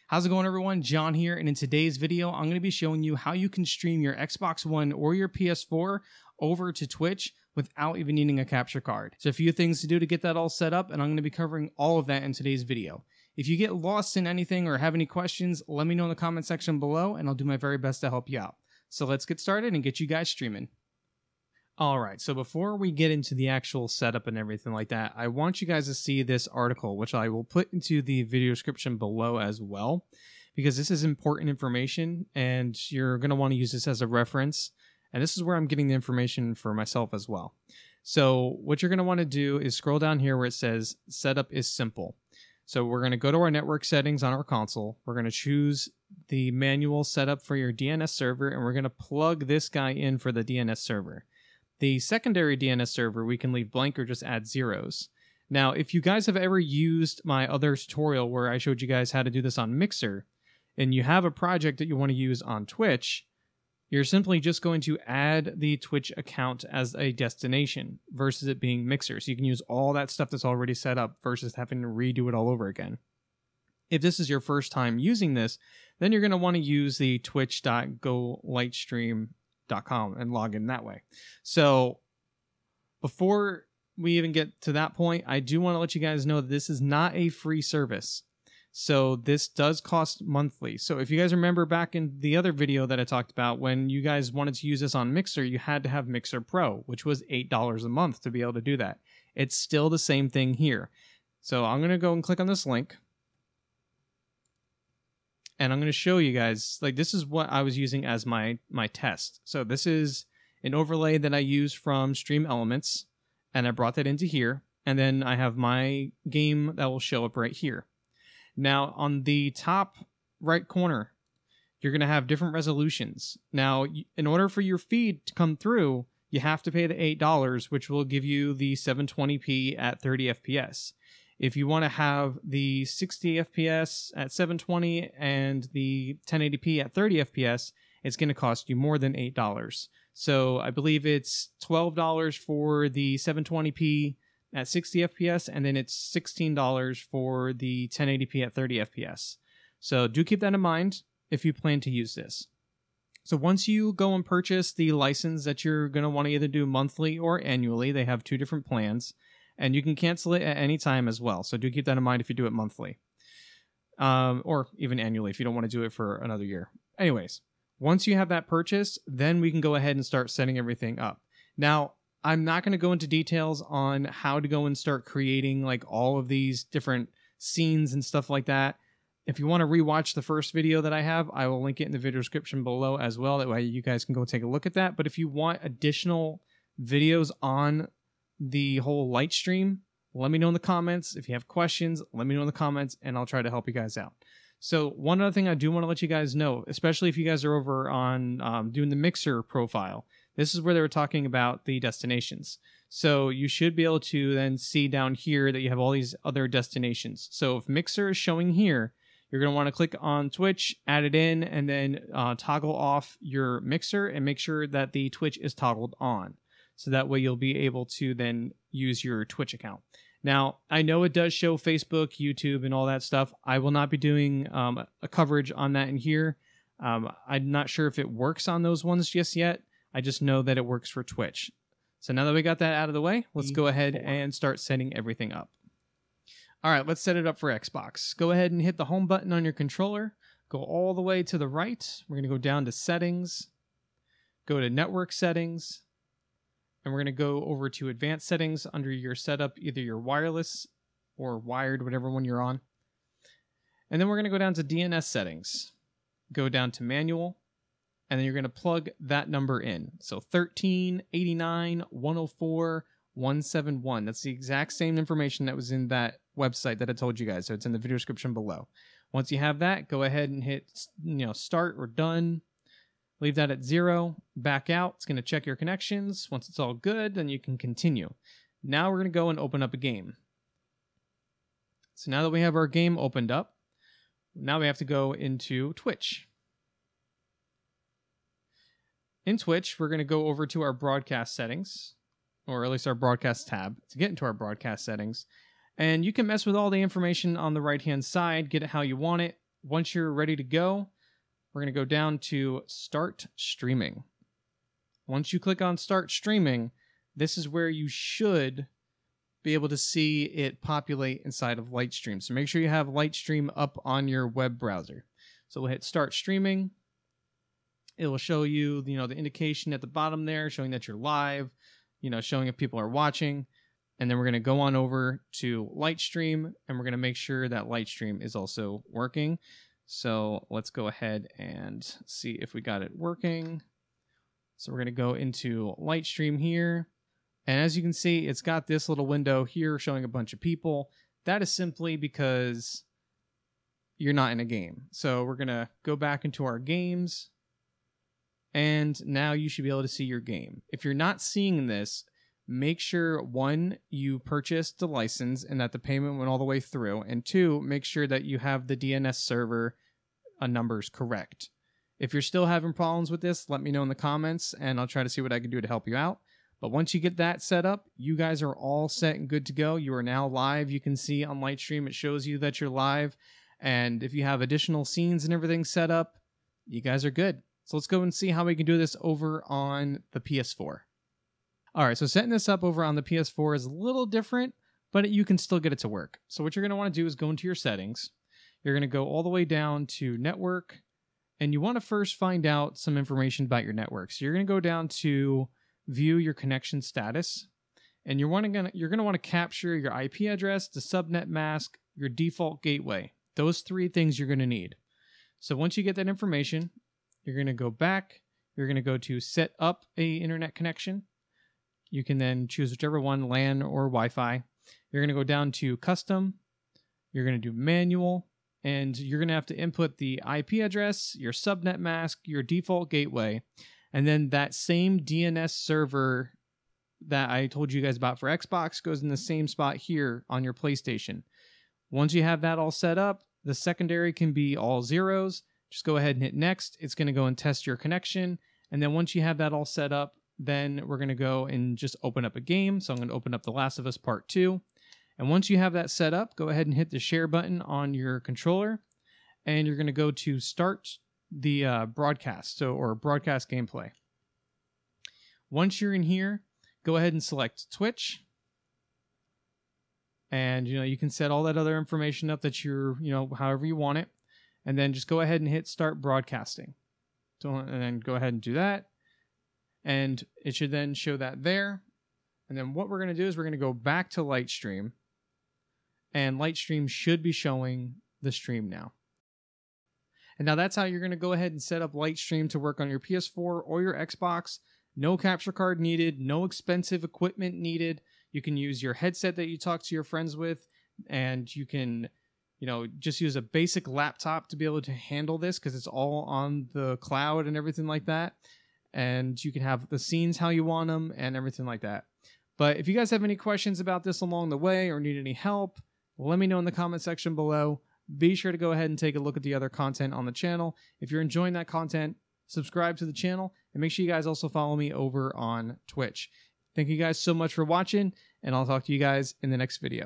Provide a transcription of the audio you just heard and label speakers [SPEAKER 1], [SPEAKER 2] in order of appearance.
[SPEAKER 1] How's it going, everyone? John here, and in today's video, I'm going to be showing you how you can stream your Xbox One or your PS4 over to Twitch without even needing a capture card. So a few things to do to get that all set up, and I'm going to be covering all of that in today's video. If you get lost in anything or have any questions, let me know in the comment section below, and I'll do my very best to help you out. So let's get started and get you guys streaming. Alright, so before we get into the actual setup and everything like that, I want you guys to see this article, which I will put into the video description below as well, because this is important information, and you're going to want to use this as a reference, and this is where I'm getting the information for myself as well. So what you're going to want to do is scroll down here where it says, Setup is Simple. So we're going to go to our network settings on our console, we're going to choose the manual setup for your DNS server, and we're going to plug this guy in for the DNS server. The secondary DNS server we can leave blank or just add zeros. Now, if you guys have ever used my other tutorial where I showed you guys how to do this on Mixer, and you have a project that you want to use on Twitch, you're simply just going to add the Twitch account as a destination versus it being Mixer. So you can use all that stuff that's already set up versus having to redo it all over again. If this is your first time using this, then you're going to want to use the twitch.go-lightstream.com and log in that way. So before we even get to that point, I do want to let you guys know that this is not a free service. So this does cost monthly. So if you guys remember back in the other video that I talked about, when you guys wanted to use this on Mixer, you had to have Mixer Pro, which was $8 a month to be able to do that. It's still the same thing here. So I'm going to go and click on this link. And I'm going to show you guys, like, this is what I was using as my test. So this is an overlay that I use from Stream Elements, and I brought that into here. And then I have my game that will show up right here. Now, on the top right corner, you're going to have different resolutions. Now, in order for your feed to come through, you have to pay the $8, which will give you the 720p at 30 FPS. If you want to have the 60 FPS at 720 and the 1080p at 30 FPS, it's going to cost you more than $8. So I believe it's $12 for the 720p at 60 FPS, and then it's $16 for the 1080p at 30 FPS. So do keep that in mind if you plan to use this. So once you go and purchase the license that you're going to want to either do monthly or annually, they have two different plans. And you can cancel it at any time as well. So do keep that in mind if you do it monthly. Or even annually if you don't want to do it for another year. Anyways, once you have that purchased, then we can go ahead and start setting everything up. Now, I'm not going to go into details on how to go and start creating like all of these different scenes and stuff like that. If you want to rewatch the first video that I have, I will link it in the video description below as well. That way you guys can go take a look at that. But if you want additional videos on the whole Lightstream, let me know in the comments. If you have questions, let me know in the comments, and I'll try to help you guys out. So one other thing I do want to let you guys know, especially if you guys are over on doing the Mixer profile, this is where they were talking about the destinations. So you should be able to then see down here that you have all these other destinations. So if Mixer is showing here, you're going to want to click on Twitch, add it in, and then toggle off your Mixer and make sure that the Twitch is toggled on. So that way you'll be able to then use your Twitch account. Now, I know it does show Facebook, YouTube, and all that stuff. I will not be doing a coverage on that in here. I'm not sure if it works on those ones just yet. I just know that it works for Twitch. So now that we got that out of the way, let's go ahead and start setting everything up. All right, let's set it up for Xbox. Go ahead and hit the home button on your controller. Go all the way to the right. We're going to go down to Settings. Go to Network Settings. And we're going to go over to Advanced Settings under your setup, either your wireless or wired, whatever one you're on. And then we're going to go down to DNS Settings. Go down to Manual. And then you're going to plug that number in. So 1389.104.171. That's the exact same information that was in that website that I told you guys. So it's in the video description below. Once you have that, go ahead and hit Start or Done. Leave that at 0, back out. It's going to check your connections. Once it's all good, then you can continue. Now we're going to go and open up a game. So now that we have our game opened up, now we have to go into Twitch. In Twitch, we're going to go over to our broadcast settings, or at least our broadcast tab, to get into our broadcast settings. And you can mess with all the information on the right-hand side, get it how you want it. once you're ready to go, we're going to go down to Start Streaming. Once you click on Start Streaming, this is where you should be able to see it populate inside of Lightstream. So make sure you have Lightstream up on your web browser. So we'll hit Start Streaming. It will show you, the indication at the bottom there, showing that you're live, showing if people are watching. And then we're going to go on over to Lightstream, and we're going to make sure that Lightstream is also working. So let's go ahead and see if we got it working. So we're going to go into Lightstream here. And as you can see, it's got this little window here showing a bunch of people. That is simply because you're not in a game. So we're going to go back into our games. And now you should be able to see your game. If you're not seeing this, make sure, 1, you purchased the license and that the payment went all the way through. And 2, make sure that you have the DNS server numbers correct. If you're still having problems with this, let me know in the comments and I'll try to see what I can do to help you out. But once you get that set up, you guys are all set and good to go. You are now live. You can see on Lightstream, it shows you that you're live. And if you have additional scenes and everything set up, you guys are good. So let's go and see how we can do this over on the PS4. All right, so setting this up over on the PS4 is a little different, but you can still get it to work. So what you're going to want to do is go into your settings. You're going to go all the way down to network, and you want to first find out some information about your network. So you're going to go down to view your connection status, and you're going to want to capture your IP address, the subnet mask, your default gateway. Those 3 things you're going to need. So once you get that information, you're going to go back. You're going to go to set up a internet connection. You can then choose whichever one, LAN or Wi-Fi. You're going to go down to custom. You're going to do manual, and you're going to have to input the IP address, your subnet mask, your default gateway, and then that same DNS server that I told you guys about for Xbox goes in the same spot here on your PlayStation. Once you have that all set up, the secondary can be all zeros. Just go ahead and hit next. It's going to go and test your connection. And then once you have that all set up, then we're going to go and just open up a game. So I'm going to open up The Last of Us Part 2. And once you have that set up, go ahead and hit the share button on your controller. And you're going to go to start the broadcast, or broadcast gameplay. Once you're in here, go ahead and select Twitch. And, you can set all that other information up that you're, however you want it. And then just go ahead and hit start broadcasting. And then go ahead and do that. And it should then show that there. And then what we're going to do is we're going to go back to Lightstream. And Lightstream should be showing the stream now. And now that's how you're going to go ahead and set up Lightstream to work on your PS4 or your Xbox. No capture card needed. No expensive equipment needed. You can use your headset that you talk to your friends with. And you can, just use a basic laptop to be able to handle this because it's all on the cloud and everything like that. And you can have the scenes how you want them and everything like that. But if you guys have any questions about this along the way or need any help, let me know in the comment section below. Be sure to go ahead and take a look at the other content on the channel. If you're enjoying that content, subscribe to the channel, and make sure you guys also follow me over on Twitch. Thank you guys so much for watching, and I'll talk to you guys in the next video.